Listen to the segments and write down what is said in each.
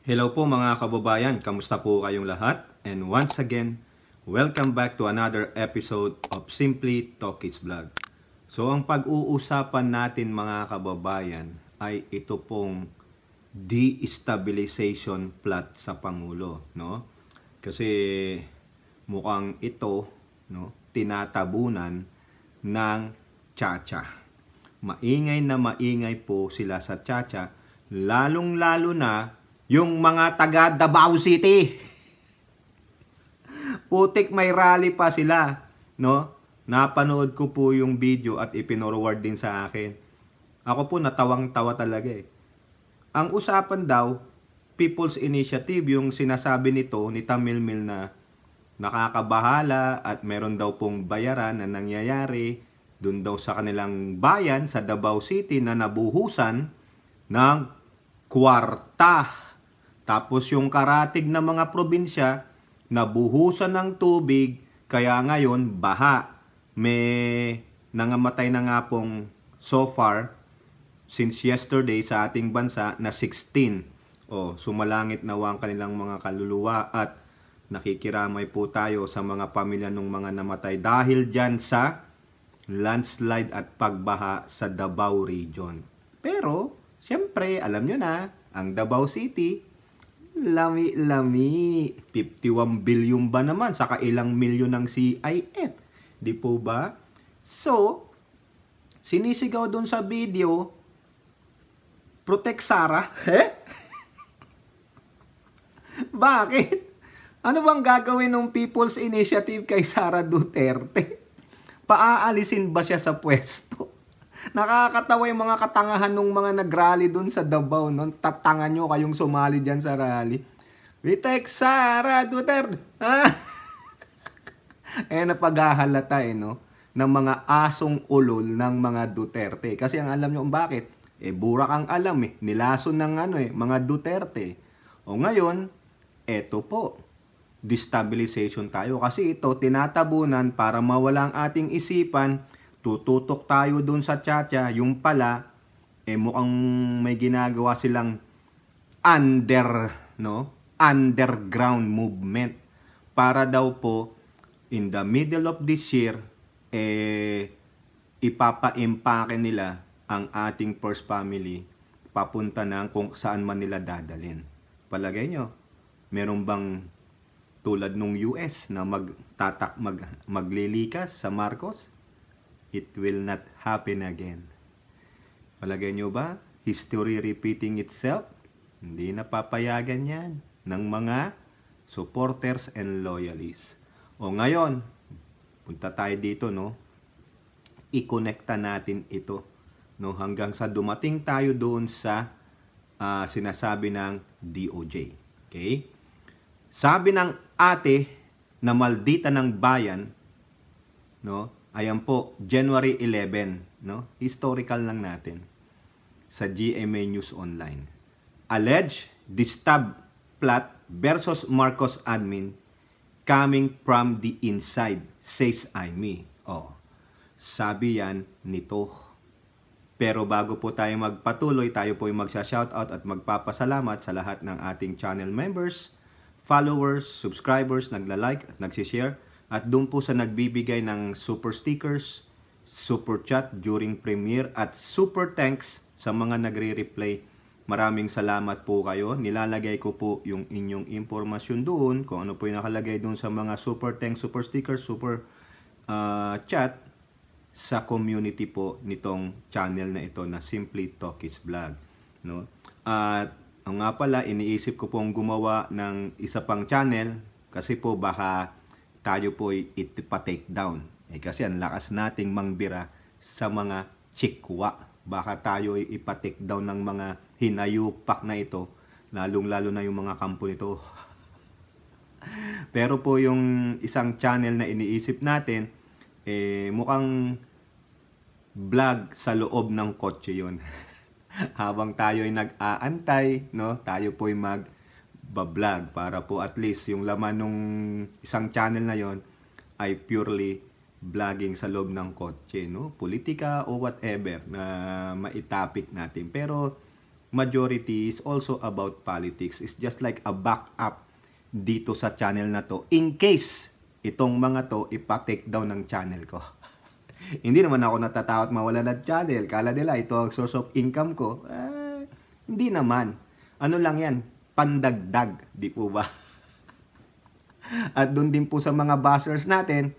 Hello po mga kababayan, kamusta po kayong lahat? And once again, welcome back to another episode of Simply Talkies Vlog. So ang pag-uusapan natin mga kababayan ay ito pong destabilization plot sa Pangulo, no? Kasi mukhang ito, no, tinatabunan ng Chacha. Maingay na maingay po sila sa Chacha, lalong-lalo na yung mga taga Davao City. Putik may rally pa sila, no? Napanood ko po yung video at ipinorward din sa akin. Ako po natawang-tawa talaga eh. Ang usapan daw, People's Initiative, yung sinasabi nito ni Tamilmil na nakakabahala at meron daw pong bayaran na nangyayari dun daw sa kanilang bayan sa Davao City na nabuhusan ng kwarta. Tapos yung karatig na mga probinsya, nabuhusan ng tubig, kaya ngayon baha. May nangamatay na nga pong so far, since yesterday sa ating bansa, na 16. Sumalangit nawa ang kanilang mga kaluluwa at nakikiramay po tayo sa mga pamilya ng mga namatay dahil dyan sa landslide at pagbaha sa Davao region. Pero, siyempre, alam nyo na, ang Davao City, lami-lami. 51 billion ba naman? Saka ilang milyon ng CIF. Di po ba? So, sinisigaw doon sa video, Protect Sara. Bakit? Ano bang gagawin ng People's Initiative kay Sara Duterte? Paaalisin ba siya sa pwesto? Nakakatawa yung mga katangahan ng mga nag-rally dun sa Davao. No? Tatanga nyo kayong sumali dyan sa rally. Protect Sara Duterte. Napaghahalata no? Ng mga asong ulol ng mga Duterte. Kasi ang alam nyo kung bakit? Burak ang alam Nilason ng mga Duterte. Ngayon, eto po. Destabilization tayo. Kasi ito, tinatabunan para mawala ang ating isipan. Tututok tayo dun sa Chacha, yung pala, mukhang may ginagawa silang underground movement para daw po in the middle of this year, ipapa-impake nila ang ating first family papunta ng kung saan man nila dadalhin. Palagay nyo, meron bang tulad nung US na maglilikas sa Marcos? It will not happen again. Palagay nyo ba? History repeating itself? Hindi napapayagan yan ng mga supporters and loyalists. Ngayon, punta tayo dito, no? I-connecta natin ito, no? Hanggang sa dumating tayo doon sa sinasabi ng DOJ. Okay? Sabi ng ate na maldita ng bayan, no? Ayan po, January 11, no? Historical lang natin. Sa GMA News Online. Alleged distab plot versus Marcos admin coming from the inside, says Aimee. Sabi yan nito. Pero bago po tayo magpatuloy, tayo po yung magsha-shoutout at magpapasalamat sa lahat ng ating channel members, followers, subscribers, nagla-like at nagsishare. At doon po sa nagbibigay ng super stickers, super chat during premiere at super thanks sa mga nagre-replay. Maraming salamat po kayo. Nilalagay ko po yung inyong impormasyon doon, kung ano po yung nakalagay doon sa mga super thanks, super stickers, super chat sa community po nitong channel na ito na Simply Talkies Vlog. No? At nga pala, iniisip ko pong gumawa ng isa pang channel kasi po baka tayo po ipa-take down. Kasi ang lakas nating mangbira sa mga chikwa. Baka tayo ipa-take down ng mga hinayupak na ito. Lalong-lalo na yung mga kampo nito. Pero po yung isang channel na iniisip natin, mukhang vlog sa loob ng kotse yun. Habang tayo ay nag-aantay, no? Tayo po ay mag-vlog para po at least yung laman nung isang channel na yon ay purely vlogging sa loob ng kotse, no? Politika o whatever na maitapik natin. Pero majority is also about politics. It's just like a backup dito sa channel na to in case itong mga to ipa-take down ng channel ko. Hindi naman ako natatakot mawala ng channel. Kala nila ito ang source of income ko. Hindi naman. Ano lang yan? Pandagdag. Di po ba? At doon din po sa mga buzzers natin,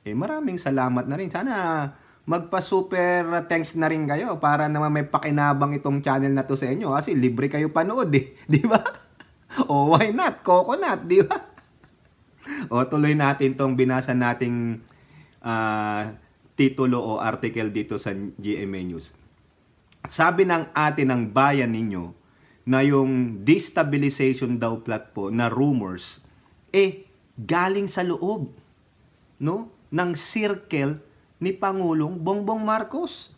maraming salamat na rin. Sana magpa-super thanks na rin kayo para naman may pakinabang itong channel na to sa inyo. Kasi libre kayo panood eh. Di ba? O why not? Coconut, di ba? O tuloy natin tong binasa nating titulo o article dito sa GMA News. Sabi ng atin ng bayan ninyo na yung destabilization daw plot po na rumors galing sa loob ng circle ni Pangulong Bongbong Marcos.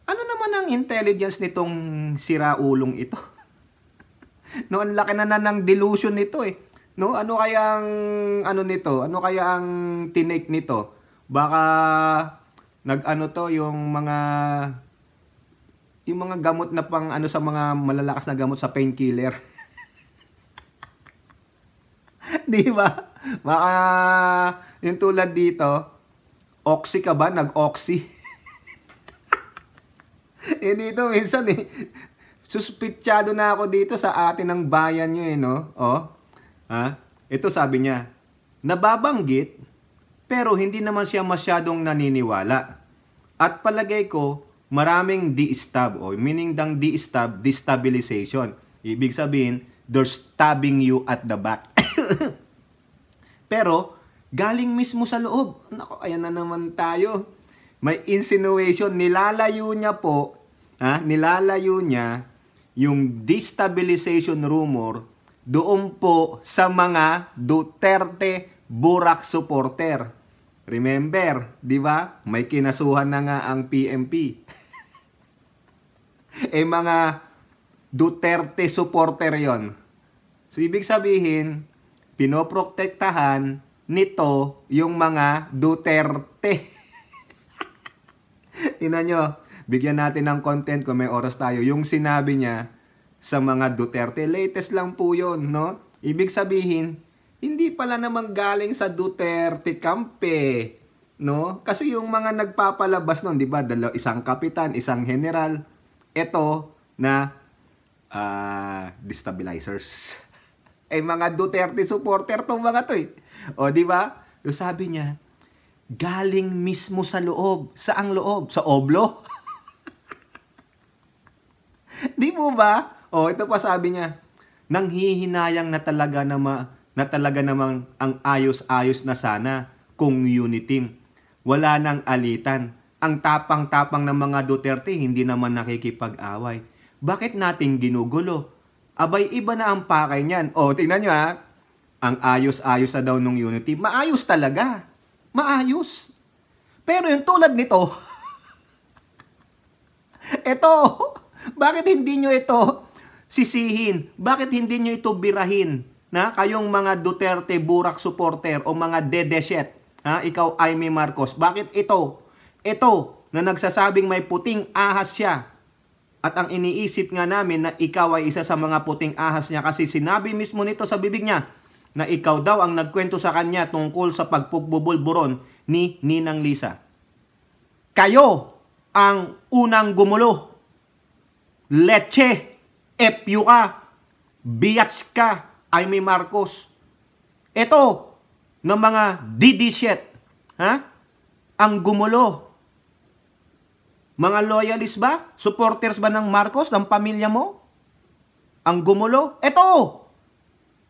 Ano naman ang intelligence nitong siraulong ito? Ang laki na ng delusion nito ano kayang nito? Ano kaya ang tinake nito? Baka yung mga gamot na pang sa mga malalakas na gamot sa painkiller. Di ba? Baka yung tulad dito, oxy ka ba? Nag-oxy. Dito minsan suspitsyado na ako dito sa atin ng bayan nyo Ito sabi niya, nababanggit pero hindi naman siya masyadong naniniwala. At palagay ko, maraming de-stab meaning dang de-stab, destabilization. Ibig sabihin, they're stabbing you at the back. Pero, galing mismo sa loob. Nako, ayan na naman tayo. May insinuation, nilalayo niya yung destabilization rumor doon po sa mga Duterte Burak supporter. Remember, di ba? May kinasuhan na nga ang PMP. Mga Duterte supporter yon. So, ibig sabihin, pinoprotektahan nito yung mga Duterte. Tingnan nyo, bigyan natin ng content kung may oras tayo. Yung sinabi niya sa mga Duterte, latest lang po yun, Ibig sabihin, hindi pala naman galing sa Duterte kampe, Kasi yung mga nagpapalabas nun, di ba, isang kapitan, isang general, ito na destabilizers. Mga Duterte supporter tong mga to O, di ba? So, sabi niya, galing mismo sa loob. Saang loob? Sa oblo? Di mo ba? O, ito pa sabi niya, nanghihinayang na talaga namang ang ayos-ayos na sana kung unity. Wala nang alitan. Ang tapang-tapang ng mga Duterte hindi naman nakikipag-away. Bakit natin ginugulo? Abay, iba na ang pakay niyan. O, tingnan nyo ang ayos-ayos na daw nung unity. Maayos talaga. Maayos. Pero yung tulad nito, bakit hindi nyo ito sisihin? Bakit hindi nyo ito birahin? Kayong mga Duterte Burak supporter o mga dedesyet. Ikaw, Aimee Marcos. Bakit ito na nagsasabing may puting ahas siya? At ang iniisip nga namin na ikaw ay isa sa mga puting ahas niya kasi sinabi mismo nito sa bibig niya na ikaw daw ang nagkwento sa kanya tungkol sa pagpupubulburon ni Ninang Lisa. Kayo ang unang gumulo. Leche, FU ka, biats ka, Aimee Marcos. Ito, ng mga DD-shit, ang gumulo. Mga loyalist ba? Supporters ba ng Marcos, ng pamilya mo? Ang gumulo? Ito!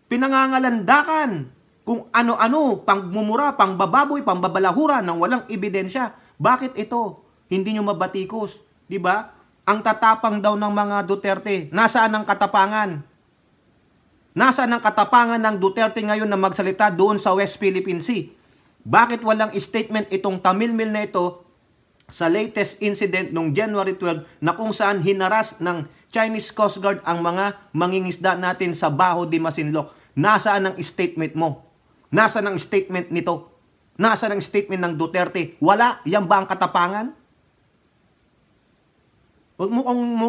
Pinangangalandakan kung ano-ano, pangmumura, pangbababoy, pambabalahura ng walang ebidensya. Bakit ito? Hindi nyo mabatikos. Diba? Ang tatapang daw ng mga Duterte. Nasaan ang katapangan? Nasaan ang katapangan ng Duterte ngayon na magsalita doon sa West Philippine Sea? Bakit walang statement itong Tamilmil na ito sa latest incident noong January 12 na kung saan hinaras ng Chinese Coast Guard ang mga mangingisda natin sa Baho de Masinloc? Nasaan ang statement mo? Nasaan ang statement nito? Nasaan ang statement ng Duterte? Wala. Yan ba ang katapangan? Huwag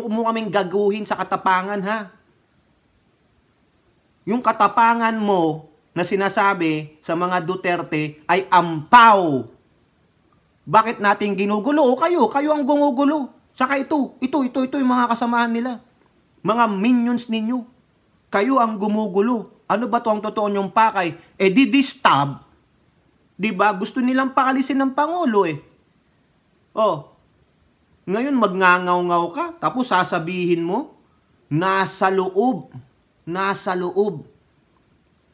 mo kaming gaguhin sa katapangan, ha? Yung katapangan mo na sinasabi sa mga Duterte ay ampaw. Bakit natin ginugulo? Kayo ang gumugulo. Saka ito yung mga kasamahan nila. Mga minions ninyo. Kayo ang gumugulo. Ano ba to ang totoo nyong pakay? Di-distab. Diba? Gusto nilang pakalisin ng Pangulo eh. Ngayon magngangaw-ngaw ka, tapos sasabihin mo, nasa loob.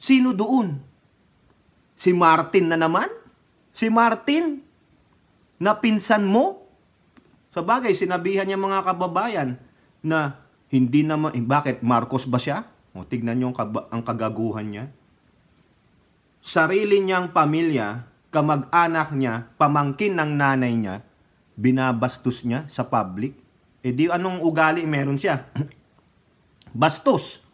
Sino doon? Si Martin na naman? Si Martin? Na pinsan mo? Sa bagay, sinabihan niya mga kababayan na hindi naman, bakit Marcos ba siya? Tignan niyo ang kagaguhan niya. Sarili niyang pamilya, kamag-anak niya, pamangkin ng nanay niya, binabastos niya sa public. Di anong ugali meron siya? Bastos.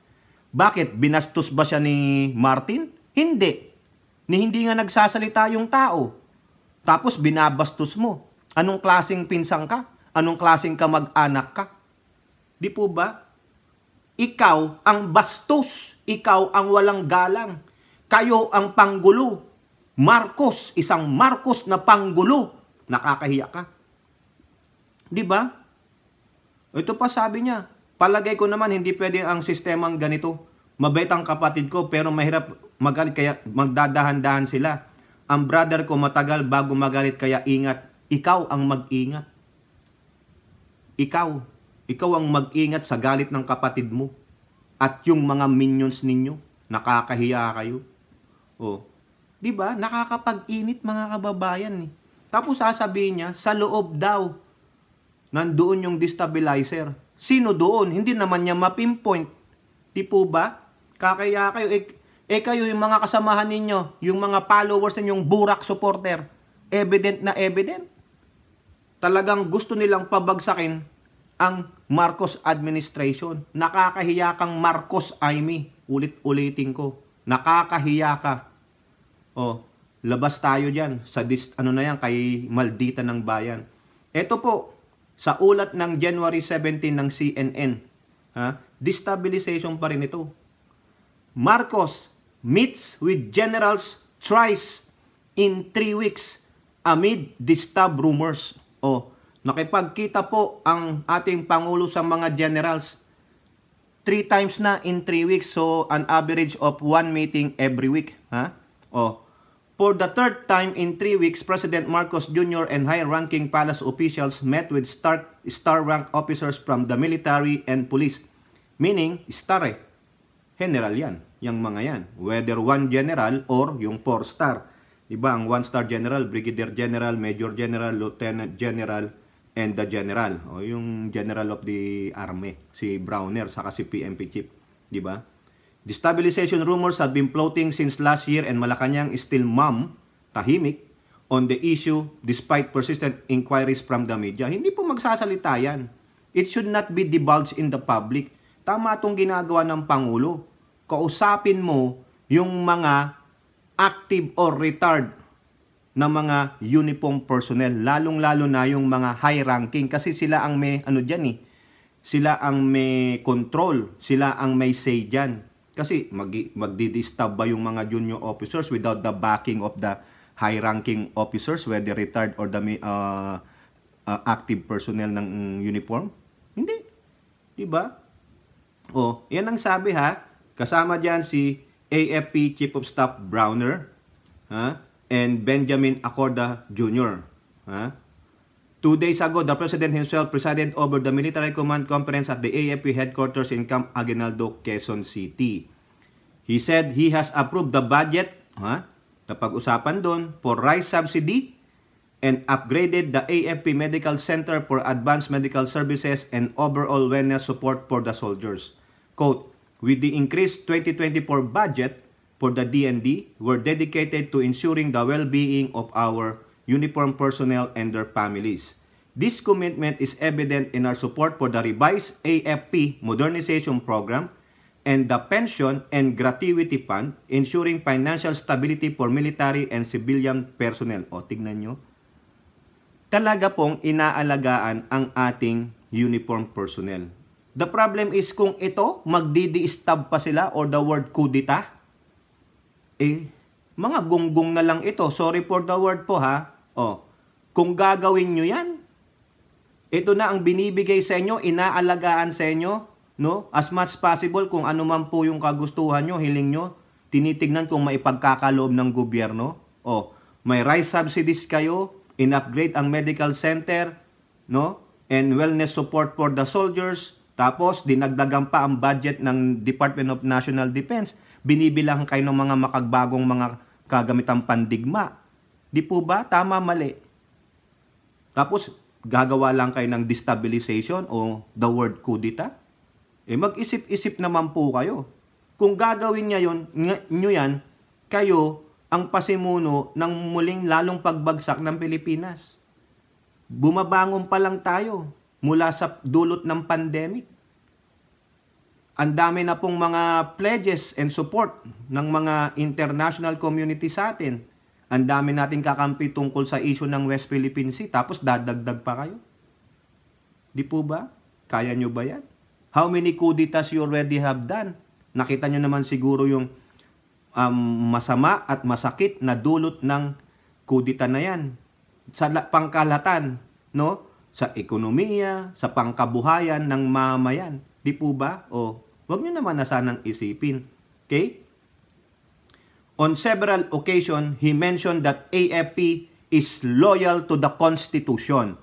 Bakit? Binastos ba siya ni Martin? Hindi. Hindi nga nagsasalita yung tao. Tapos binabastos mo. Anong klaseng pinsang ka? Anong klaseng kamag-anak ka? Di po ba? Ikaw ang bastos. Ikaw ang walang galang. Kayo ang panggulo. Marcos, isang Marcos na panggulo. Nakakahiya ka. Di ba? Ito pa sabi niya, palagay ko naman hindi pwede ang sistemang ganito. Mabait ang kapatid ko pero mahirap magalit kaya magdadahan-dahan sila. Ang brother ko matagal bago magalit kaya ingat. Ikaw ang mag-ingat. Ikaw ang mag-ingat sa galit ng kapatid mo. At yung mga minions ninyo, nakakahiya kayo. Di ba? Nakakapag-init mga kababayan. Tapos sasabihin niya, sa loob daw, nandoon yung destabilizer. Sino doon? Hindi naman niya mapinpoint. Di po ba? Kakaya kayo. Kayo yung mga kasamahan ninyo, yung mga followers ninyong burak supporter, evident na evident. Talagang gusto nilang pabagsakin ang Marcos administration. Nakakahiya kang Marcos Aimee. Ulit-ulitin ko. Nakakahiya ka. Labas tayo dyan. Kay Maldita ng Bayan. Ito po, sa ulat ng January 17 ng CNN, destabilization pa rin ito. Marcos meets with generals thrice in 3 weeks amid distab rumors. Nakipagkita po ang ating Pangulo sa mga generals 3 times na in 3 weeks. So, an average of 1 meeting every week. For the 3rd time in 3 weeks, President Marcos Jr. and high-ranking palace officials met with star-rank officers from the military and police. Meaning, general yan. Yung mga yan. Whether 1 general or yung 4-star. Diba? Ang 1-star general, brigadier general, major general, lieutenant general, and the general. Yung general of the army. Si Browner, saka si PNP chief. Diba? Destabilization rumors have been floating since last year and Malacanang is still tahimik on the issue despite persistent inquiries from the media. Hindi po magsasalita yan. It should not be divulged in the public. Tama itong ginagawa ng Pangulo. Kausapin mo yung mga active or retired na mga uniform personnel, lalong-lalo na yung mga high-ranking kasi sila ang may sila ang may control, sila ang may say dyan. Kasi magdi-disturb ba yung mga junior officers without the backing of the high-ranking officers, whether retired or the active personnel ng uniform? Hindi. Diba? Yan ang sabi Kasama dyan si AFP Chief of Staff Browner and Benjamin Acorda Jr. 2 days ago, the President himself presided over the Military Command Conference at the AFP headquarters in Camp Aguinaldo, Quezon City. He said he has approved the budget, napag-usapan doon, for rice subsidy and upgraded the AFP Medical Center for advanced medical services and overall wellness support for the soldiers. Quote, with the increased 2024 budget for the DND, we're dedicated to ensuring the well-being of our uniformed personnel and their families. This commitment is evident in our support for the revised AFP modernization program and the pension and gratuity fund, ensuring financial stability for military and civilian personnel. Tignan nyo. Talaga pong inaalagaan ang ating uniformed personnel. The problem is kung ito, magdi-de-stab pa sila or the word kudita, mga gunggong na lang ito. Sorry for the word po ha. Kung gagawin nyo yan, ito na ang binibigay sa inyo, inaalagaan sa inyo, no? As much possible kung ano man po yung kagustuhan nyo, hiling nyo, tinitignan kung maipagkakaloob ng gobyerno. May rice subsidies kayo, in-upgrade ang medical center, no? And wellness support for the soldiers. Tapos, dinagdagan pa ang budget ng Department of National Defense. Binibilang kayo ng mga makagbagong mga kagamitang pandigma. Di po ba? Tama, mali. Tapos, gagawa lang kayo ng destabilization o the word kudita. Mag-isip-isip naman po kayo. Kung gagawin nyo yan, kayo ang pasimuno ng muling lalong pagbagsak ng Pilipinas. Bumabangon pa lang tayo mula sa dulot ng pandemic. Ang dami na pong mga pledges and support ng mga international community sa atin. Ang dami nating kakampi tungkol sa issue ng West Philippine Sea, tapos dadagdag pa kayo. Di po ba? Kaya nyo ba yan? How many kuditas you already have done? Nakita nyo naman siguro yung masama at masakit na dulot ng kudita na yan. Sa pangkalahatan, no? Sa ekonomiya, sa pangkabuhayan ng mamayan. Di po ba? Wag nyo naman na sanang isipin. Okay? On several occasions, he mentioned that AFP is loyal to the Constitution.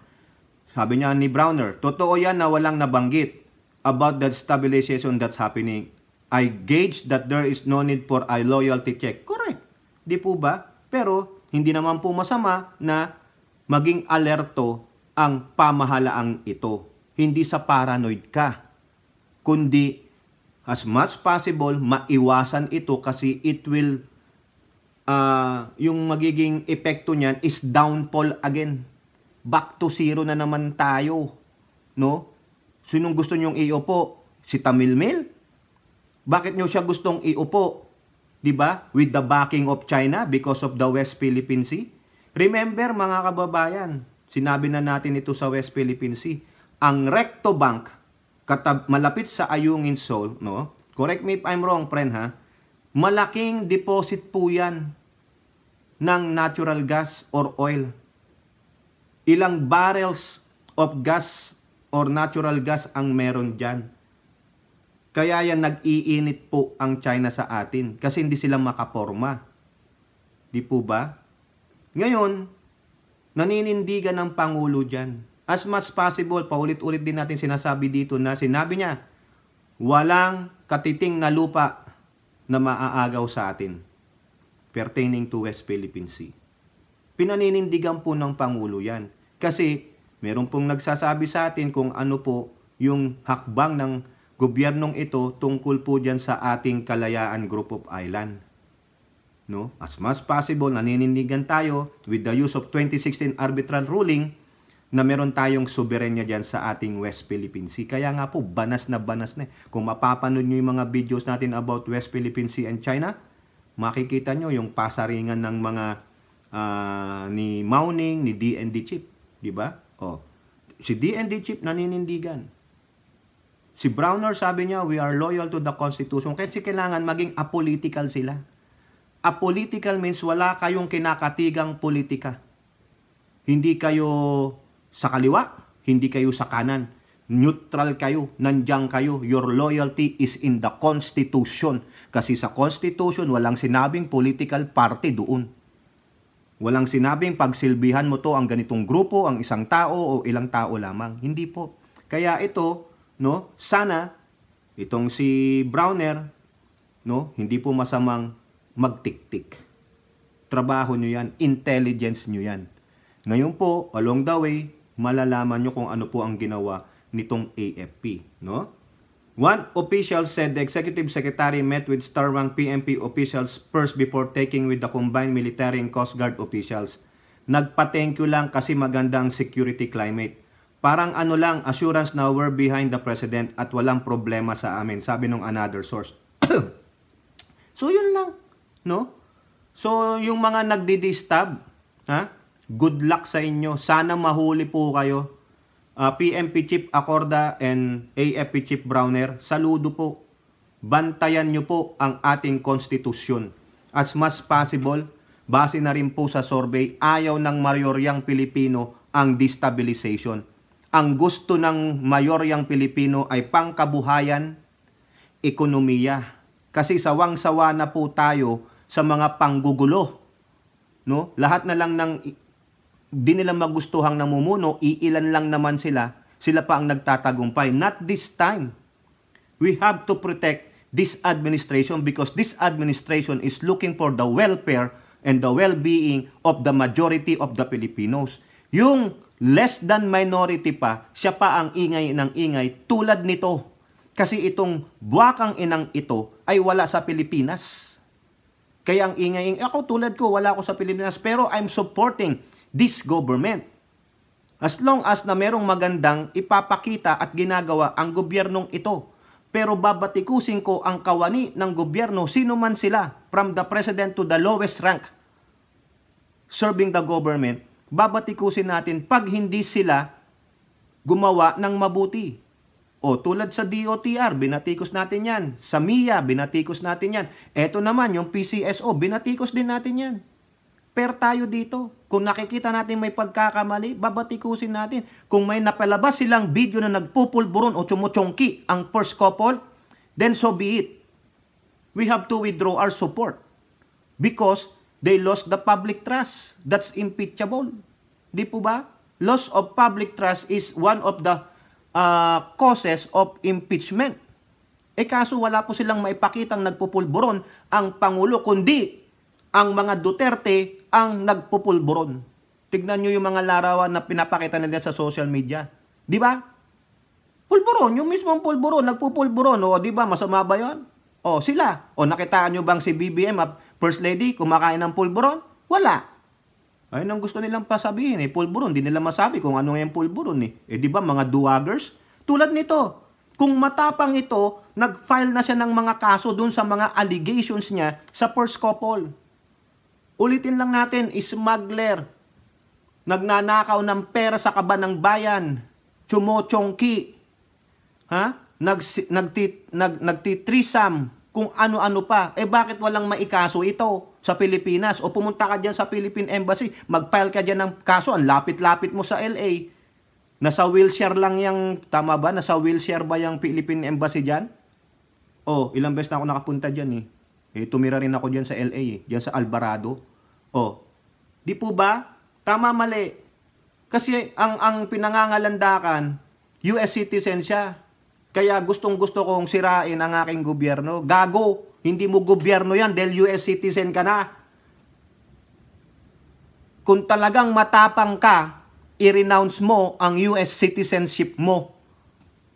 Sabi niya ni Browner, totoo yan na walang nabanggit about that stabilization that's happening. I gauge that there is no need for a loyalty check. Correct. Di po ba? Pero, hindi naman po masama na maging alerto ang pamahalaang ito. Hindi sa paranoid ka, kundi as much possible, maiwasan ito kasi it will yung magiging epekto niyan is downfall again. Back to zero na naman tayo. No? Sinong gusto nyong iupo? Si Tamilmil? Bakit nyo siya gustong iupo? Diba? With the backing of China because of the West Philippine Sea? Remember mga kababayan, sinabi na natin ito sa West Philippine Sea. Ang Recto Bank, malapit sa Ayungin Shoal, no? Correct me if I'm wrong, friend ha? Malaking deposit po yan ng natural gas or oil. Ilang barrels of gas or natural gas ang meron dyan. Kaya yan nag-iinit po ang China sa atin kasi hindi sila makaporma. Di po ba? Ngayon, naninindigan ng Pangulo dyan. As much possible, paulit-ulit din natin sinasabi dito na sinabi niya, walang katiting na lupa na maaagaw sa atin pertaining to West Philippine Sea. Pinaninindigan po ng Pangulo yan. Kasi meron pong nagsasabi sa atin kung ano po yung hakbang ng gobyernong ito tungkol po dyan sa ating Kalayaan Group of Island. No? As much possible, naninindigan tayo with the use of 2016 arbitral ruling na meron tayong soberenya dyan sa ating West Philippine Sea. Kaya nga po, banas na banas na. Kung mapapanood nyo yung mga videos natin about West Philippine Sea and China, makikita nyo yung pasaringan ng mga ni Mauning, ni DND Chief. Diba? Si DND Chief naninindigan. Si Browner sabi niya, we are loyal to the Constitution. Kasi kailangan maging apolitical sila. Apolitical means wala kayong kinakatigang politika. Hindi kayo sa kaliwa, hindi kayo sa kanan. Neutral kayo, nandiyan kayo. Your loyalty is in the Constitution. Kasi sa Constitution, walang sinabing political party doon. Walang sinabing pagsilbihan mo to ang ganitong grupo, ang isang tao o ilang tao lamang. Hindi po. Kaya ito, no, sana itong si Browner, no, hindi po masamang magtiktik. Trabaho nyo yan, intelligence nyo yan. Ngayon po, along the way, malalaman nyo kung ano po ang ginawa nitong AFP, no? One official said the executive secretary met with star-rank PNP officials first before taking with the combined military and Coast Guard officials. Nagpa-thank you lang kasi magandang security climate. Parang ano lang, assurance na we're behind the president at walang problema sa amin, sabi ng another source. So yun lang, no? So yung mga nagdi-disturb, good luck sa inyo. Sana mahuli po kayo. PMP Chief Acorda and AFP Chief Browner, saludo po. Bantayan nyo po ang ating konstitusyon. As much possible, base na rin po sa survey, ayaw ng mayoryang Pilipino ang destabilization. Ang gusto ng mayoryang Pilipino ay pangkabuhayan, ekonomiya. Kasi sawang-sawa na po tayo sa mga panggugulo. No? Lahat na lang ng di nila magustuhang namumuno, iilan lang naman sila. Sila pa ang nagtatagumpay. Not this time. We have to protect this administration because this administration is looking for the welfare and the well-being of the majority of the Filipinos. Yung less than minority pa, siya pa ang ingay ng ingay tulad nito. Kasi itong buwakang inang ito ay wala sa Pilipinas. Kaya ang ingay, ako tulad ko, wala ako sa Pilipinas, pero I'm supporting this government. As long as na merong magandang ipapakita at ginagawa ang gobyernong ito. Pero babatikusin ko ang kawani ng gobyerno, sino man sila, from the president to the lowest rank, serving the government, babatikusin natin pag hindi sila gumawa ng mabuti. O tulad sa DOTR, binatikos natin yan. Sa MIA, binatikos natin yan. Eto naman, yung PCSO, binatikos din natin yan. Pair tayo dito. Kung nakikita natin may pagkakamali, babatikusin natin. Kung may napalabas silang video na nagpupulburon o chumuchongki ang first couple, then so be it. We have to withdraw our support because they lost the public trust. That's impeachable. Di po ba? Loss of public trust is one of the causes of impeachment. Kaso wala po silang maipakitang nagpupulburon ang Pangulo, kundi ang mga Duterte ang nagpupulburon. Tignan nyo yung mga larawan na pinapakita nila sa social media. Di ba? Pulburon, yung mismong pulburon, nagpupulburon. O, di ba, masama ba yun? O, sila. O, nakitaan nyo bang si BBM, First Lady, kumakain ng pulburon? Wala. Ayun ang gusto nilang pasabihin, pulburon. Di nila masabi kung ano yung pulburon. Di ba, mga duwagers? Tulad nito, kung matapang ito, nag-file na siya ng mga kaso dun sa mga allegations niya sa first couple. Ulitin lang natin, smuggler, nagnanakaw ng pera sa kaban ng bayan, chumochongki, nagtitrisam, kung ano-ano pa. Bakit walang maikaso ito sa Pilipinas? O pumunta ka dyan sa Philippine Embassy, mag-file ka dyan ng kaso, ang lapit-lapit mo sa LA. Nasa wheelchair lang yung, tama ba? Nasa wheelchair ba yung Philippine Embassy dyan? Ilang beses na ako nakapunta dyan tumira rin ako dyan sa LA dyan sa Alvarado. Di po ba? Tama, mali. Kasi ang pinangangalandakan, US citizen siya. Kaya gustong-gusto kong sirain ang aking gobyerno. Gago, hindi mo gobyerno yan dahil US citizen ka na. Kung talagang matapang ka, i-renounce mo ang US citizenship mo.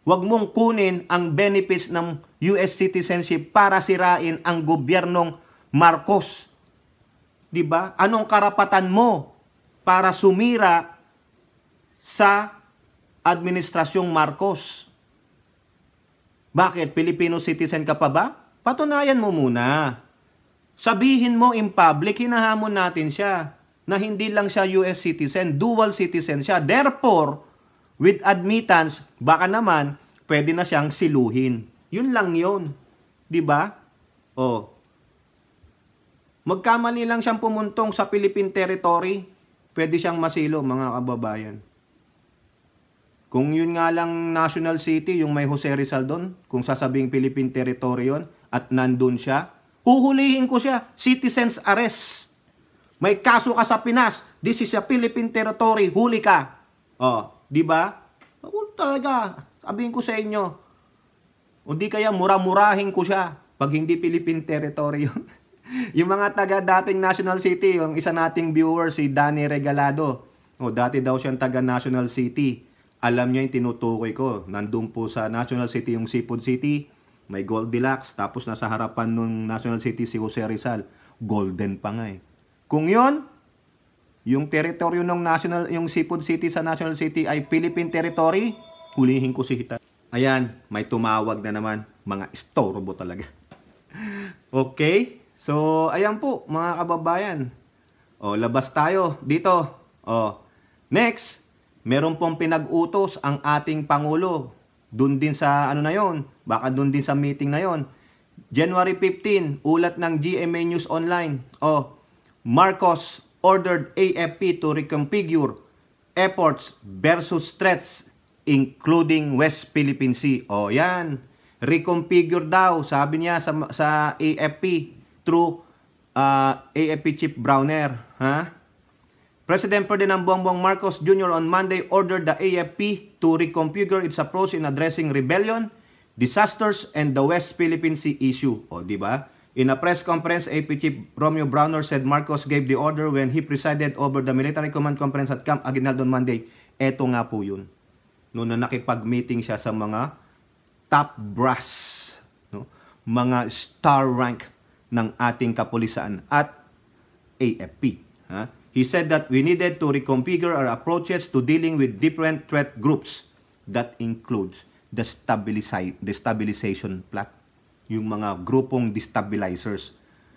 Huwag mong kunin ang benefits ng US citizenship para sirain ang gobyernong Marcos. 'Di ba? Anong karapatan mo para sumira sa administrasyong Marcos? Bakit? Filipino citizen ka pa ba? Patunayan mo muna. Sabihin mo in public, hinahamon natin siya na hindi lang siya US citizen, dual citizen siya. Therefore, with admittance, baka naman, pwede na siyang siluhin. Yun lang yun. Diba? Magkamali lang siyang pumuntong sa Philippine territory, pwede siyang masilo, mga kababayan. Kung yun nga lang national city, yung may Jose Rizal doon, kung sasabing Philippine territory yun, at nandun siya, huhulihin ko siya, citizen's arrest. May kaso ka sa Pinas, this is a Philippine territory, huli ka. Di ba? Talaga, sabihin ko sa inyo. O di kaya mura-murahin ko siya pag hindi Philippine territory yun. Yung mga taga dating National City, yung isa nating viewer, si Danny Regalado. Dati daw siyang taga National City. Alam niya yung tinutukoy ko. Nandun po sa National City yung Seafood City, may Goldilocks, tapos nasa harapan ng National City si Jose Rizal. Golden pa nga Kung yun, yung teritoryo ng yung Seafood City sa National City ay Philippine territory, hulihin ko si Hita. Ayan, may tumawag na naman. Mga istorbo talaga. Okay? So, ayan po, mga kababayan. Labas tayo dito. Next, Meron pong pinag-utos ang ating Pangulo. Doon din sa ano na yon, baka doon din sa meeting na yon. January 15, ulat ng GMA News Online. Marcos ordered AFP to reconfigure efforts versus threats including West Philippine Sea. Yan. Reconfigure daw, sabi niya sa AFP through AFP Chief Browner. President Ferdinand Bongbong Marcos Jr. on Monday ordered the AFP to reconfigure its approach in addressing rebellion, disasters, and the West Philippine Sea issue. Di ba? In a press conference, AFP Chief Romeo Browner said Marcos gave the order when he presided over the military command conference at Camp Aguinaldo on Monday. Eto nga po yun. Noon na nakipag-meeting siya sa mga top brass, mga star rank ng ating kapulisan at AFP. He said that we needed to reconfigure our approaches to dealing with different threat groups. That includes the destabilization plot, yung mga grupong destabilizers.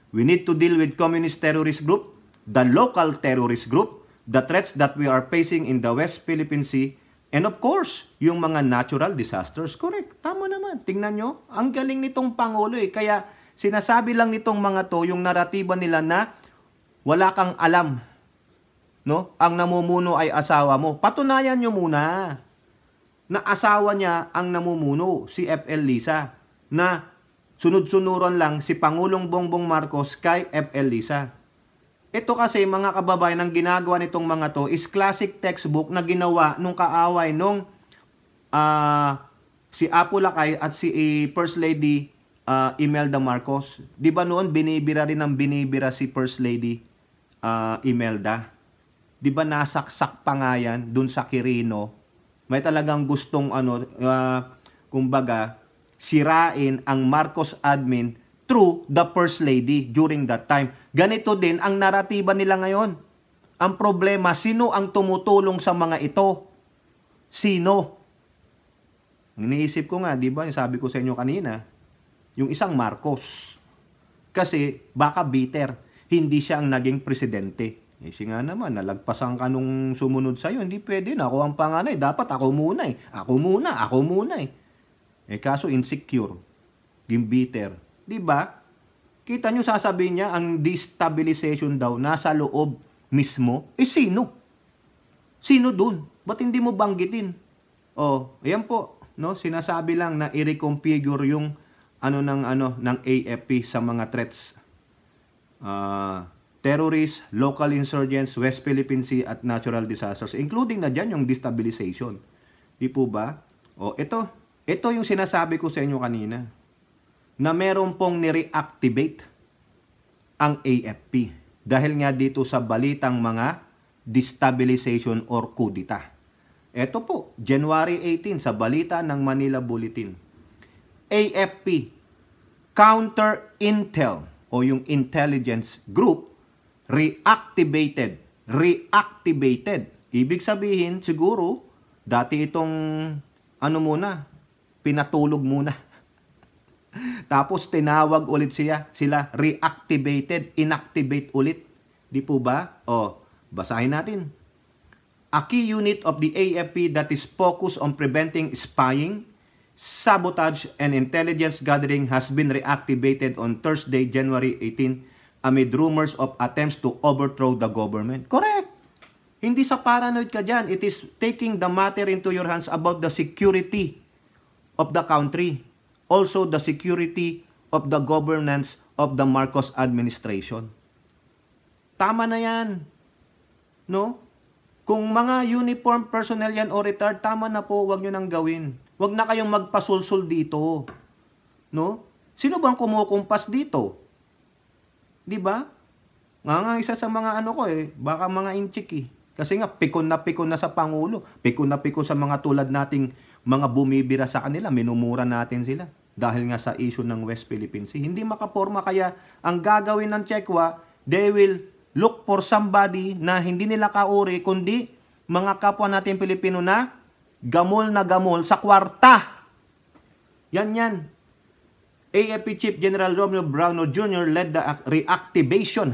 We need to deal with communist terrorist group, the local terrorist group, the threats that we are facing in the West Philippine Sea, and of course, yung mga natural disasters. Correct, tama naman. Tingnan nyo, ang galing nitong Pangulo Kaya sinasabi lang nitong mga to, yung naratiba nila na wala kang alam. Ang namumuno ay asawa mo. Patunayan nyo muna na asawa niya ang namumuno, si FL Lisa, na sunod-sunuran lang si Pangulong Bongbong Marcos kay FL Lisa. Ito kasi mga kababayan, ang ginagawa nitong mga to is classic textbook na ginawa nung kaaway nung si Apo Lakay at si First Lady Imelda Marcos. Di ba noon binibira rin ng binibira si First Lady Imelda? Di ba nasaksak pa nga yan dun sa Quirino? May talagang gustong kumbaga, sirain ang Marcos admin through the First Lady during that time. Ganito din ang naratiba nila ngayon. Ang problema, sino ang tumutulong sa mga ito? Sino? Iniisip ko nga, di ba, sabi ko sa inyo kanina, yung isang Marcos. Kasi baka bitter, hindi siya ang naging presidente. Nga naman, nalagpasan ka nung sumunod sa'yo, hindi pwede na, ako ang panganay, dapat ako muna Ako muna kaso insecure, bitter. Diba? Kita nyo, sasabihin niya, ang destabilization daw, nasa loob mismo. Sino? Sino dun? Ba't hindi mo banggitin? Ayan po, sinasabi lang na i-reconfigure yung ng AFP sa mga threats. Terrorists, local insurgents, West Philippine Sea at natural disasters, including na dyan yung destabilization. Di po ba? Ito yung sinasabi ko sa inyo kanina, na meron pong ni-reactivate ang AFP dahil nga dito sa balitang mga destabilization or kudita. Ito po, January 18 sa balita ng Manila Bulletin. AFP, Counter Intel o yung intelligence group, reactivated. Ibig sabihin, siguro, dati itong, pinatulog muna. Tapos, tinawag ulit sila reactivated, inactivate ulit. Di po ba? Basahin natin. A key unit of the AFP that is focused on preventing spying, sabotage, and intelligence gathering has been reactivated on Thursday, January 18, amid rumors of attempts to overthrow the government. Correct. Hindi sa paranoid ka dyan. It is taking the matter into your hands about the security of the country. Also, the security of the governance of the Marcos administration. Tama na yan. Kung mga uniform personnel yan o retired, tama na po, wag nyo nang gawin. Wag na kayong magpasulsul dito. Sino bang kumukumpas dito? Di ba? Nga isa sa mga baka mga inchik Kasi nga, pikon na sa Pangulo. Pikon na pikon sa mga tulad nating mga bumibira sa kanila. Minumura natin sila. Dahil nga sa issue ng West Philippine Sea. Hindi makaporma, kaya ang gagawin ng Chekwa, they will look for somebody na hindi nila kauri, kundi mga kapwa natin Pilipino na gamol sa kwarta. Yan. AFP Chief General Romeo Browner Jr. led the reactivation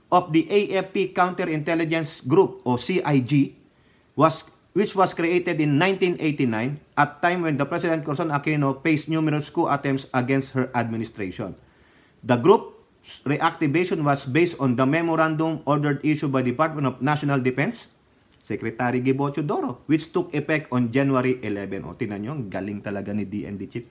of the AFP Counterintelligence Group o CIG which was created in 1989 at time when the President Corazon Aquino faced numerous coup attempts against her administration. The group's reactivation was based on the memorandum ordered issued by the Department of National Defense, Secretary Gibo Teodoro, which took effect on January 11. O, tinan nyo, galing talaga ni DND Chief.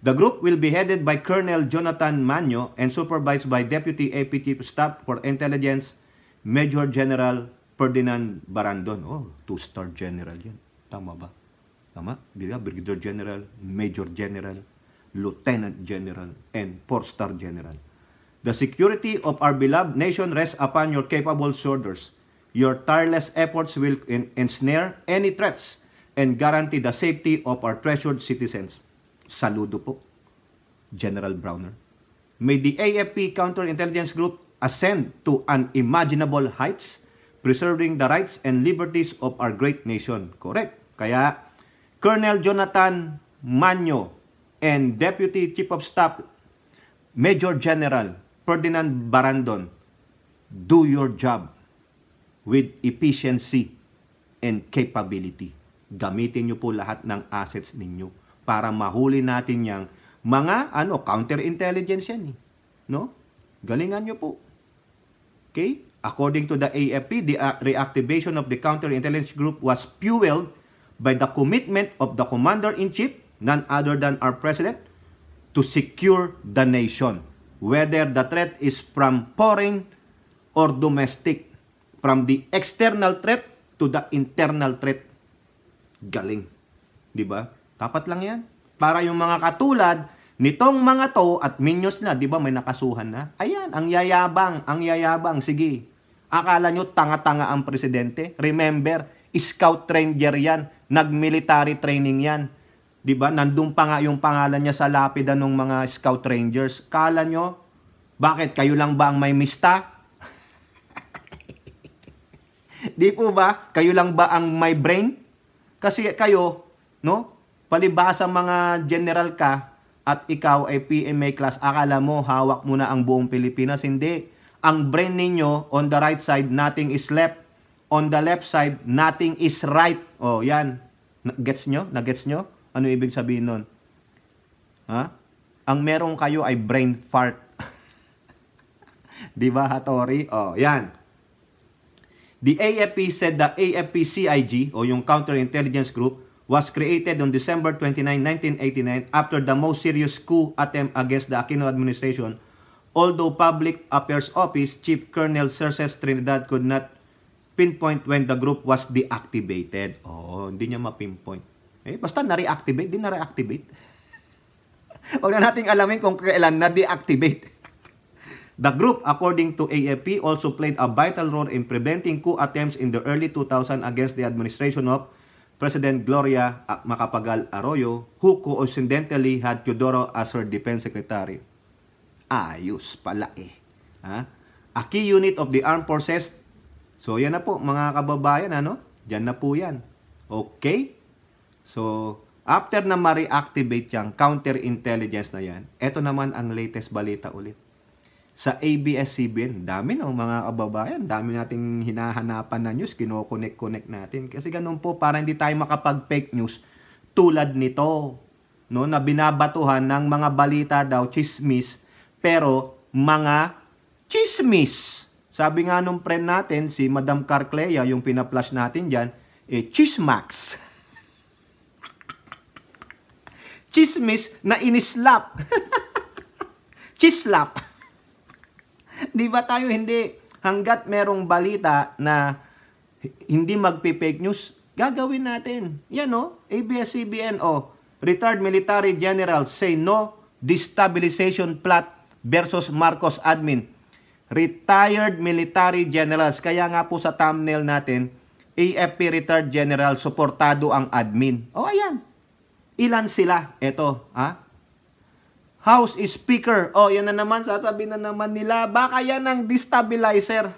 The group will be headed by Colonel Jonathan Manyo and supervised by Deputy AP Chief Staff for Intelligence, Major General Ferdinand Barandon. Oh, 2-star general yan. Tama ba? Tama? Brigadier General, Major General, Lieutenant General, and 4-star General. The security of our beloved nation rests upon your capable shoulders. Your tireless efforts will ensnare any threats and guarantee the safety of our treasured citizens. Saludo po, General Browner. May the AFP Counterintelligence Group ascend to unimaginable heights, preserving the rights and liberties of our great nation. Correct. Kaya, Colonel Jonathan Manyo and Deputy Chief of Staff, Major General Ferdinand Barandon, do your job with efficiency and capability. Gamitin nyo po lahat ng assets ninyo para mahuli natin yung mga counterintelligence yan. No? Galingan nyo po. Okay? According to the AFP, the reactivation of the counterintelligence group was fueled by the commitment of the Commander-in-Chief, none other than our President, to secure the nation, whether the threat is from foreign or domestic, from the external threat to the internal threat. Galing. Diba? Tapat lang yan. Para yung mga katulad nitong mga to at minions na, diba may nakasuhan na? Ayan, ang yayabang, sige. Akala nyo tanga-tanga ang presidente? Remember, scout ranger yan, nag-military training yan. Diba? Nandun pa nga yung pangalan niya sa lapida ng mga scout rangers. Kala nyo, bakit? Kayo lang ba ang may mista? Di po ba? Kayo lang ba ang may brain? Kasi kayo, no? Palibasa mga general ka at ikaw ay PMA class, akala mo hawak mo na ang buong Pilipinas. Hindi. Ang brain ninyo, on the right side, nothing is left. On the left side, nothing is right. O, yan. Gets nyo? Nagets nyo? Ano ibig sabihin nun? Ha? Ang meron kayo ay brain fart. Di ba, Hattori? O, yan. The AFP said the AFP-CIG, o yung Counterintelligence Group, was created on December 29, 1989 after the most serious coup attempt against the Aquino administration. Although Public Affairs Office Chief Colonel Cerces Trinidad could not pinpoint when the group was deactivated. Oh, hindi niya ma-pinpoint. Basta na-reactivate, di na-reactivate. Huwag na nating alamin kung kailan na-deactivate. The group, according to AFP, also played a vital role in preventing coup attempts in the early 2000 against the administration of President Gloria Macapagal Arroyo, who coincidentally had Teodoro as her defense secretary. Ayos pala eh. Ha? A key unit of the armed forces. So yan na po mga kababayan, ano? Diyan na po yan. Okay? So, after na ma-reactivate yung counterintelligence na yan, eto naman ang latest balita ulit. Sa ABS-CBN, dami no mga kababayan, dami nating hinahanapan na news, kino-connect natin. Kasi ganun po, para hindi tayo makapag-fake news tulad nito, no, na binabatuhan ng mga balita daw, chismis, pero mga chismis. Sabi nga nung friend natin, si Madam Carclea, yung pina-flash natin dyan, chismax. Chismis na inislap. Chislap. Di ba tayo hindi, hanggat merong balita na hindi magpi-fake news, gagawin natin. Yan o, ABS-CBN o, retired military general say no destabilization plot versus Marcos admin. Retired military generals. Kaya nga po sa thumbnail natin, AFP retired general, suportado ang admin. O ayan. Ilan sila? Ito, ha? House Speaker. O, yan na naman, sasabihin na naman nila, baka yan ang destabilizer.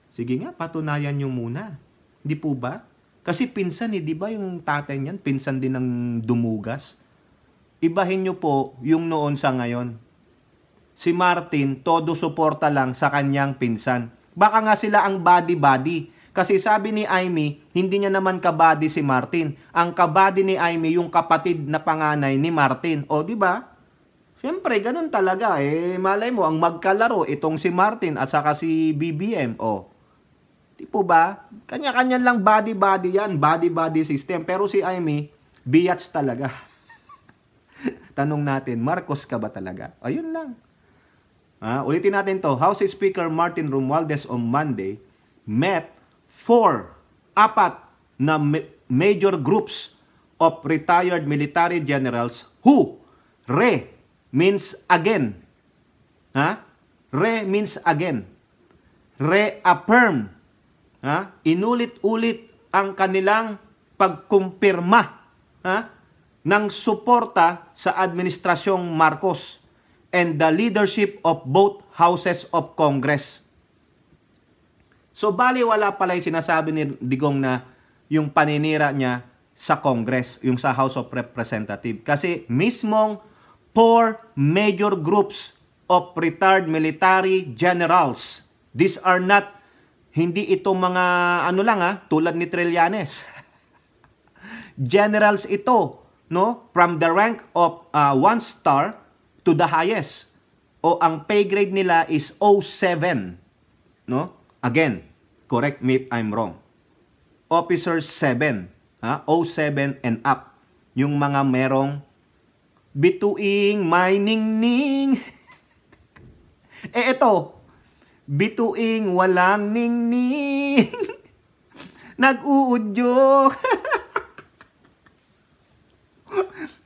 Sige nga, patunayan nyo muna. Hindi po ba? Kasi pinsan di ba yung tatay niyan, pinsan din ng dumugas. Ibahin nyo po yung noon sa ngayon. si Martin todo suporta lang sa kanyang pinsan. Baka nga sila ang buddy-buddy. Kasi sabi ni Amy, hindi niya naman kabady si Martin. Ang kabady ni Amy, yung kapatid na panganay ni Martin. O, di ba? Siyempre, ganun talaga. Malay mo, ang magkalaro, itong si Martin at saka si BBM. O, di po ba? Kanya-kanya lang buddy-buddy yan. Buddy-buddy system. Pero si Amy, biatch talaga. Tanong natin, Marcos ka ba talaga? Ayun lang. Ulitin natin to. House Speaker Martin Romualdez on Monday met apat na major groups of retired military generals who means again. Means again. Reaffirm. Inulit-ulit ang kanilang pagkumpirma ng suporta sa Administrasyong Marcos and the leadership of both houses of Congress. So, baliwala pala yung sinasabi ni Digong na yung paninira niya sa Congress, yung sa House of Representatives. Kasi mismong 4 major groups of retired military generals. These are not, hindi ito mga tulad ni Trillanes. Generals ito, no? From the rank of 1 star to the highest. O ang pay grade nila is 07. No? Again, correct me if I'm wrong. Officer 7, 07 and up. Yung mga merong bituing, may ningning. Ito, bituing, walang ningning. Nag-uudyok.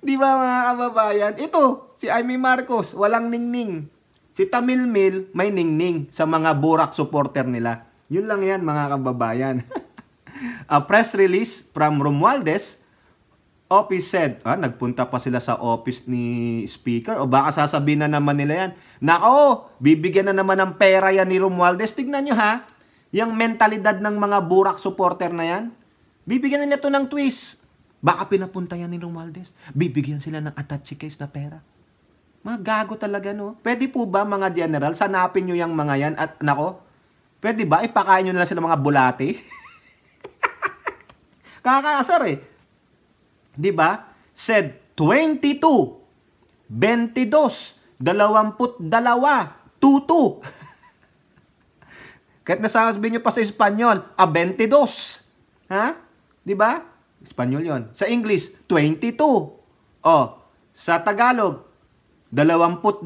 Di ba mga kababayan? Ito, si Amy Marcos, walang ningning. Si Tamilmil, may ningning sa mga burak supporter nila. Yun lang yan, mga kababayan. A press release from Romualdez office said, nagpunta pa sila sa office ni Speaker o baka sasabihin na naman nila yan, nako, bibigyan na naman ng pera yan ni Romualdez. Tignan nyo ha, yung mentalidad ng mga burak supporter na yan, bibigyan nila ito ng twist. Baka pinapunta yan ni Romualdez, bibigyan sila ng attache case na pera. Mga gago talaga, no? Pwede po ba, mga general, sanapin nyo yung mga yan at, nako, pwede ba, ipakain nyo nila sila mga bulate? Kakaasar Di ba? Said 22, 22, 22, 22. Kahit nasasabihin nyo pa sa Espanyol, 22. Di ba? Espanyol yon. Sa English, 22. Sa Tagalog, 22.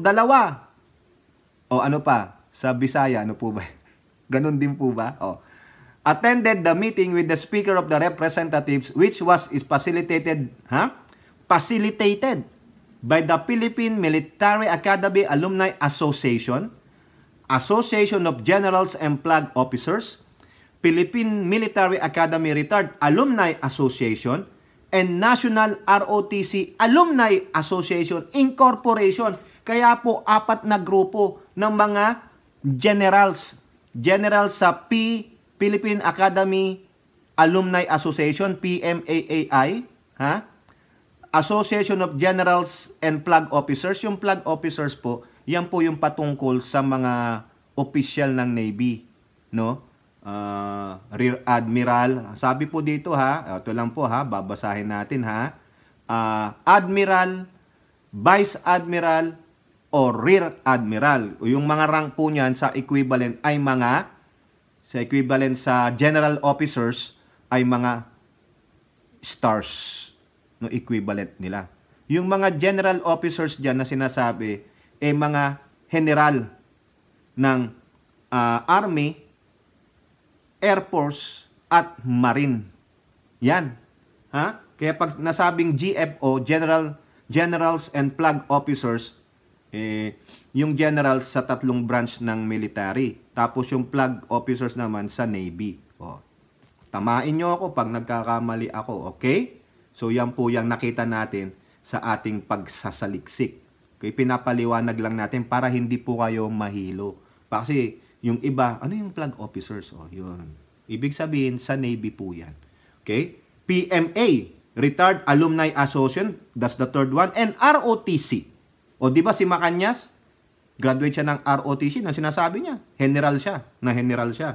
Ano pa? Sa Bisaya, ano po ba? Ganun din po ba? Attended the meeting with the Speaker of the Representatives, which is facilitated by the Philippine Military Academy Alumni Association, Association of Generals and Flag Officers, Philippine Military Academy Retired Alumni Association, and National ROTC Alumni Association Incorporation. Kaya po, 4 na grupo ng mga generals sa Philippine Academy Alumni Association, PMAAI, Association of Generals and Flag Officers. Yung flag officers po, yan po yung patungkol sa mga official ng Navy, no? Rear Admiral. Sabi po dito ito lang po babasahin natin Admiral, Vice Admiral, o Rear Admiral. Yung mga rank po niyan sa equivalent ay sa general officers ay mga stars, no, equivalent nila. Yung mga general officers diyan na sinasabi mga general ng Army, Air Force at Marine. Yan. Kaya pag nasabing GFO, Generals and Flag Officers, yung generals sa 3 branch ng military. Tapos yung flag officers naman sa Navy. Tamain nyo ako pag nagkakamali ako, okay? So yan po yung nakita natin sa ating pagsasaliksik. Okay, pinapaliwanag lang natin para hindi po kayo mahilo. Kasi yung iba, ano yung flag officers? Yun. Ibig sabihin, sa Navy po yan. Okay? PMA, Retired Alumni Association, that's the third one, and ROTC. Di ba si Macanyas? Graduate siya ng ROTC, na sinasabi niya, general siya,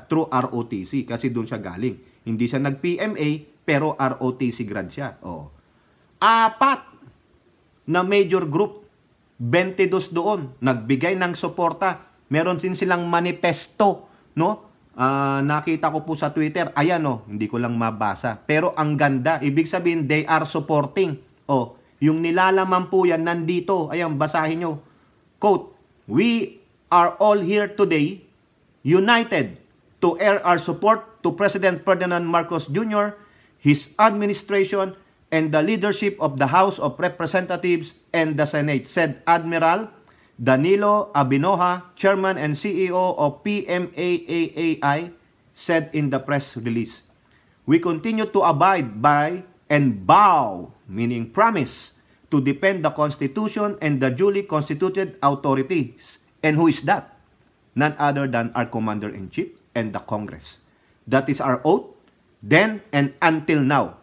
through ROTC, kasi doon siya galing. Hindi siya nag-PMA, pero ROTC grad siya. Oh. 4 na major group, 22 doon, nagbigay ng suporta. Meron din silang manifesto, no? Nakita ko po sa Twitter, ayan hindi ko lang mabasa. Pero ang ganda, ibig sabihin, they are supporting. Yung nilalaman po yan, nandito. Ayan, basahin nyo. Quote, "We are all here today, united to air our support to President Ferdinand Marcos Jr., his administration, and the leadership of the House of Representatives and the Senate," said Admiral Danilo Abinoha, Chairman and CEO of PMAAAI, said in the press release. "We continue to abide by and vow," meaning promise, "to defend the Constitution and the duly constituted authorities." And who is that? None other than our Commander-in-Chief and the Congress. That is our oath, then and until now.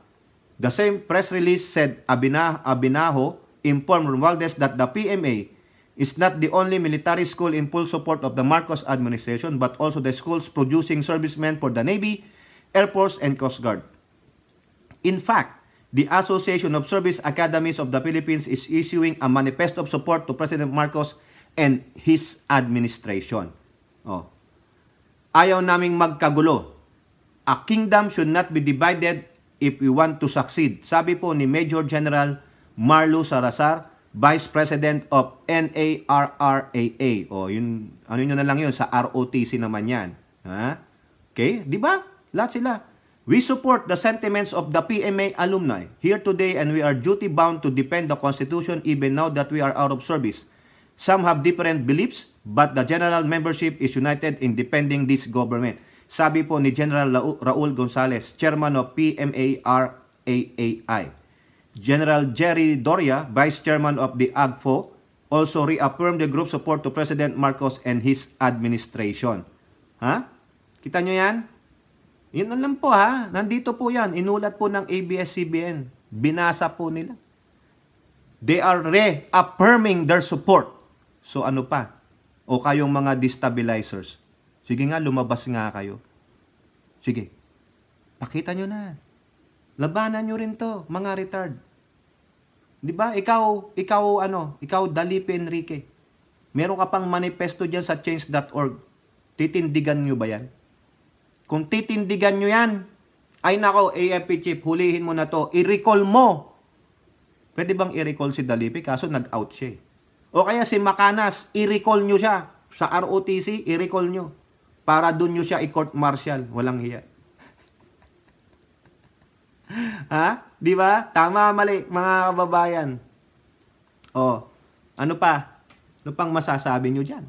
The same press release said Abinaho informed Romualdez that the PMA is not the only military school in full support of the Marcos administration, but also the schools producing servicemen for the Navy, Air Force, and Coast Guard. In fact, the Association of Service Academies of the Philippines is issuing a manifesto of support to President Marcos and his administration. Ayaw naming magkagulo. A kingdom should not be divided if we want to succeed. Sabi po ni Major General Marlo Salazar, Vice President of NARRAA. Yun, ano yun na lang yun, sa ROTC naman yan. Okay, di ba? Lahat sila. "We support the sentiments of the PMA alumni here today, and we are duty-bound to defend the Constitution even now that we are out of service. Some have different beliefs, but the general membership is united in defending this government." Sabi po ni General Raul Gonzales, Chairman of PMARAAI. General Jerry Doria, Vice Chairman of the AGFO, also reaffirmed the group support to President Marcos and his administration. Kita nyo yan? Yun lang po nandito po yan. Inulat po ng ABS-CBN. Binasa po nila. They are reaffirming their support. So ano pa? O kayong mga destabilizers. Sige nga, lumabas nga kayo. Sige. Pakita nyo na. Labanan nyo rin to, mga retard. Di ba? Ikaw Dalipe Enrique. Meron ka pang manifesto dyan sa change.org. Titindigan nyo ba yan? Kung titindigan nyo yan, ay nako, AFP chief, hulihin mo na to. I-recall mo. Pwede bang i-recall si Dalipe? Kaso nag-out siya. O kaya si Macanas, i-recall nyo siya. Sa ROTC, i-recall nyo. Para dun nyo siya i-court martial. Walang hiya. Di ba? Tama, mali, mga kababayan. Ano pa? Ano pang masasabi nyo dyan?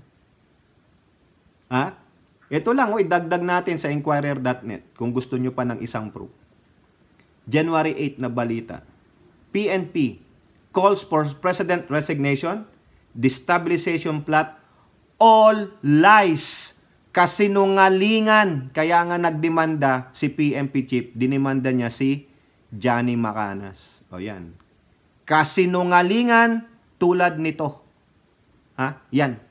Ito lang, idagdag natin sa Inquirer.net kung gusto nyo pa ng isang proof. January 8 na balita. PNP calls for president resignation, destabilization plot, all lies. Kasinungalingan. Kaya nga nagdemanda si PNP chief, dinimanda niya si Johnny Macanas. Yan. Kasinungalingan tulad nito. Yan.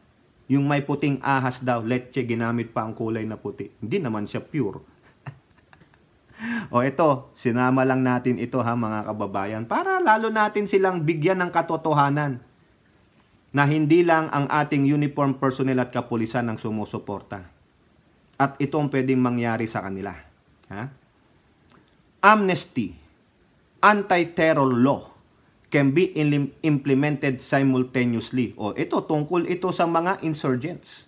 Yung may puting ahas daw, leche, ginamit pa ang kulay na puti. Hindi naman siya pure. Ito, sinama lang natin ito mga kababayan, para lalo natin silang bigyan ng katotohanan na hindi lang ang ating uniform personnel at kapulisan ang sumusuporta. At ito ang pwedeng mangyari sa kanila. Amnesty, anti-terror law can be implemented simultaneously. Ito, tungkol ito sa mga insurgents.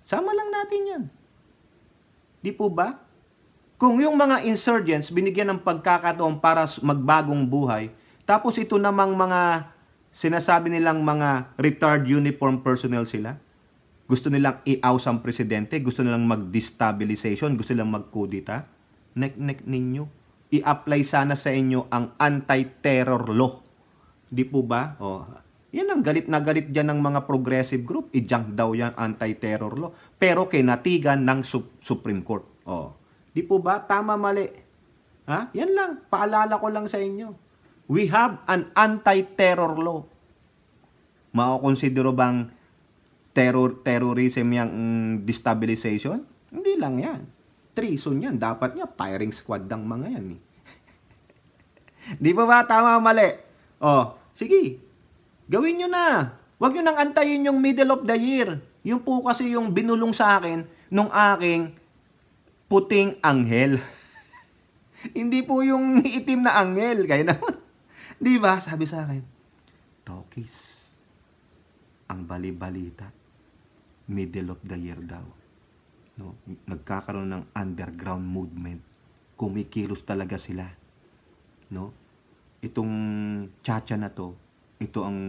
Sama lang natin yan. Di po ba? Kung yung mga insurgents binigyan ng pagkakataon para magbagong buhay, tapos ito namang mga sinasabi nilang mga retired uniform personnel sila, gusto nilang i-oust ang presidente, gusto nilang mag-destabilization, gusto nilang mag-kudita, nek-nek ninyo. I-apply sana sa inyo ang anti-terror law. Di po ba? Yan ang galit na galit dyan ng mga progressive group. I-junk daw yan, anti-terror law. Pero kinatigan ng Supreme Court. Di po ba? Tama, mali. Yan lang. Paalala ko lang sa inyo. We have an anti-terror law. Makukonsidero bang terrorism yang destabilization? Hindi lang yan. Treason yan. Dapat nga, firing squad ng mga yan. Eh. Di ba tama o mali? Sige. Gawin nyo na. Huwag nyo nang antayin yung middle of the year. Yung po kasi yung binulong sa akin nung aking puting anghel. Hindi po yung itim na anghel. Kaya naman. Di ba? Sabi sa akin, Tokis, ang bali-balita, middle of the year daw. No? Nagkakaroon ng underground movement. Kumikilos talaga sila. No? Itong chacha na to, ito ang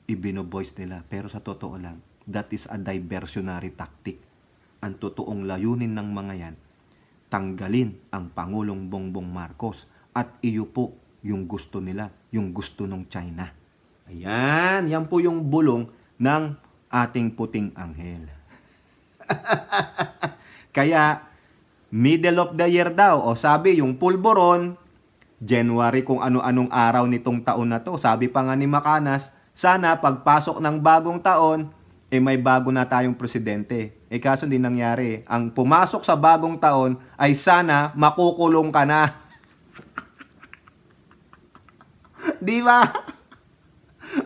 ibino-voice nila. Pero sa totoo lang, that is a diversionary tactic. Ang totoong layunin ng mga yan, tanggalin ang Pangulong Bongbong Marcos at iupo yung gusto nila, yung gusto ng China. Ayan, yan po yung bulong ng ating puting anghel. Kaya, middle of the year daw, sabi yung pulboron, January kung ano-anong araw nitong taon na to. Sabi pa nga ni Macanas, sana pagpasok ng bagong taon, may bago na tayong presidente. Kaso hindi nangyari. Ang pumasok sa bagong taon ay sana makukulong ka na. Di ba?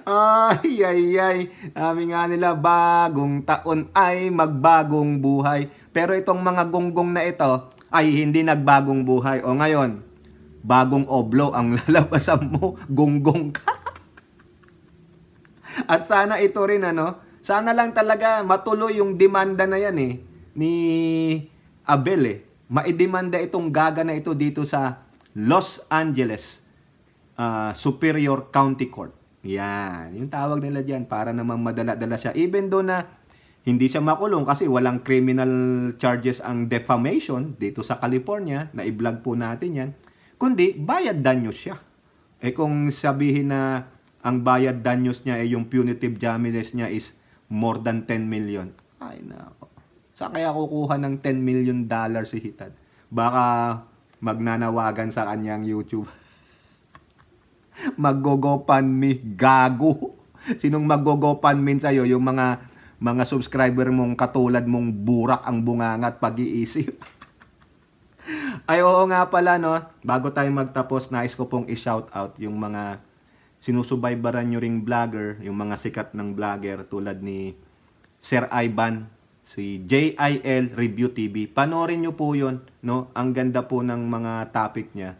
Ay. Sabi nga nila, bagong taon ay magbagong buhay. Pero itong mga gonggong na ito ay hindi nagbagong buhay. O ngayon, bagong oblo ang lalabasan mo, gonggong ka. At sana ito rin, sana lang talaga matuloy yung demanda na yan ni Abel Maidemanda itong gaga na ito dito sa Los Angeles Superior County Court. Yan, yung tawag nila dyan para naman madala-dala siya. Even though na hindi siya makulong kasi walang criminal charges ang defamation dito sa California, na i-vlog po natin yan, kundi bayad danyos siya. Kung sabihin na ang bayad danyos niya yung punitive damages niya is more than 10 million. Ay nako. Saan kaya kukuha ng $10 million si Hitad? Baka magnanawagan sa kanyang YouTube. Mag-GoFundMe, gago. Sinong mag-GoFundMe sa'yo? Yung mga subscriber mong katulad mong burak ang bunganga at pag-iisip. Ay oo nga pala bago tayo magtapos, nais ko pong i-shoutout yung mga sinusubaybaran nyo ring vlogger, yung mga sikat ng vlogger tulad ni Sir Ivan, si JIL Review TV. Panoorin nyo po yun, Ang ganda po ng mga topic niya,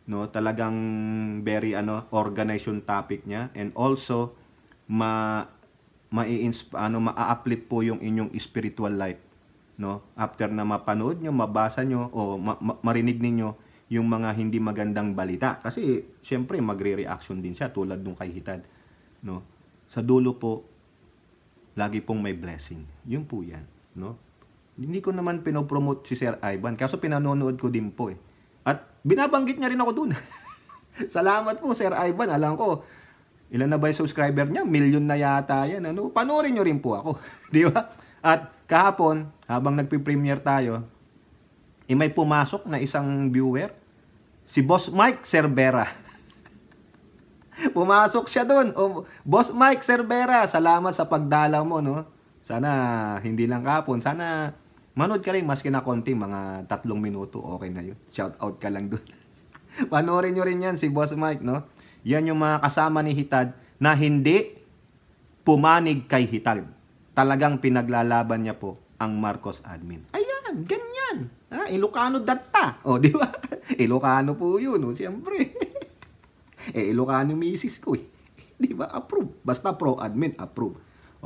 Talagang very organized yung topic niya, and also ma-uplift po yung inyong spiritual life, After na mapanood nyo, mabasa nyo o marinig ninyo yung mga hindi magandang balita. Kasi, syempre, magre-reaction din siya tulad nung kay Hitad. Sa dulo po, lagi pong may blessing. Yun po yan. Hindi ko naman pinopromote si Sir Ivan. Kaso pinanonood ko din po At binabanggit niya rin ako dun. Salamat po, Sir Ivan. Alam ko, ilan na ba yung subscriber niya? Million na yata yan. Panoorin nyo rin po ako. Di ba? At kahapon, habang nagpi-premiere tayo, may pumasok na isang viewer, si Boss Mike Cervera. Pumasok siya doon. Boss Mike Cervera, salamat sa pagdalaw mo, Sana hindi lang kahapon, sana manood ka rin maski na konti, mga 3 minuto, okay na yun. Shout out ka lang doon. Panoorin nyo rin yan, si Boss Mike, Yan yung mga kasama ni Hitad na hindi pumanig kay Hitad. Talagang pinaglalaban niya po ang Marcos admin. Ayan, ganyan. Ilocano datta. Di ba? Ilocano po yun, siyempre. Ilocano misis ko, Di ba? Approve. Basta pro admin, approve.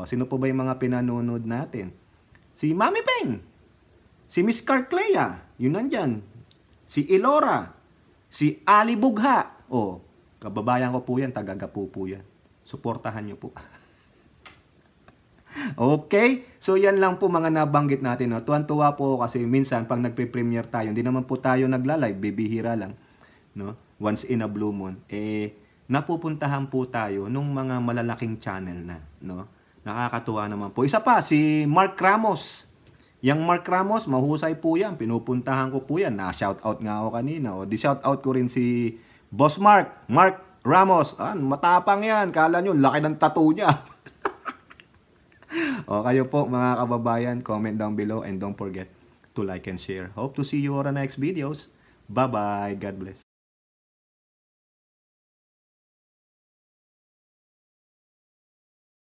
Sino po ba yung mga pinanonood natin? Si Mami Peng. Si Miss Carclea. Yun nandyan. Si Ilora. Si Ali Bugha. Kababayan ko po yan. Tagagapo po yan. Suportahan nyo po. Okay? So, yan lang po mga nabanggit natin. Tuwan-tuwa po kasi minsan pag nagpe-premiere tayo, hindi naman po tayo nagla-live, bibihira lang. Once in a blue moon. Napupuntahan po tayo nung mga malalaking channel na. Nakakatuwa naman po. Isa pa, si Mark Ramos. Yang Mark Ramos, mahusay po yan. Pinupuntahan ko po yan. Na-shoutout nga ako kanina. Di-shoutout ko rin si Boss Mark. Mark Ramos. Matapang yan. Kala nyo, laki ng tattoo niya. O kayo po mga kababayan, comment down below and don't forget to like and share. Hope to see you on the next videos. Bye-bye. God bless.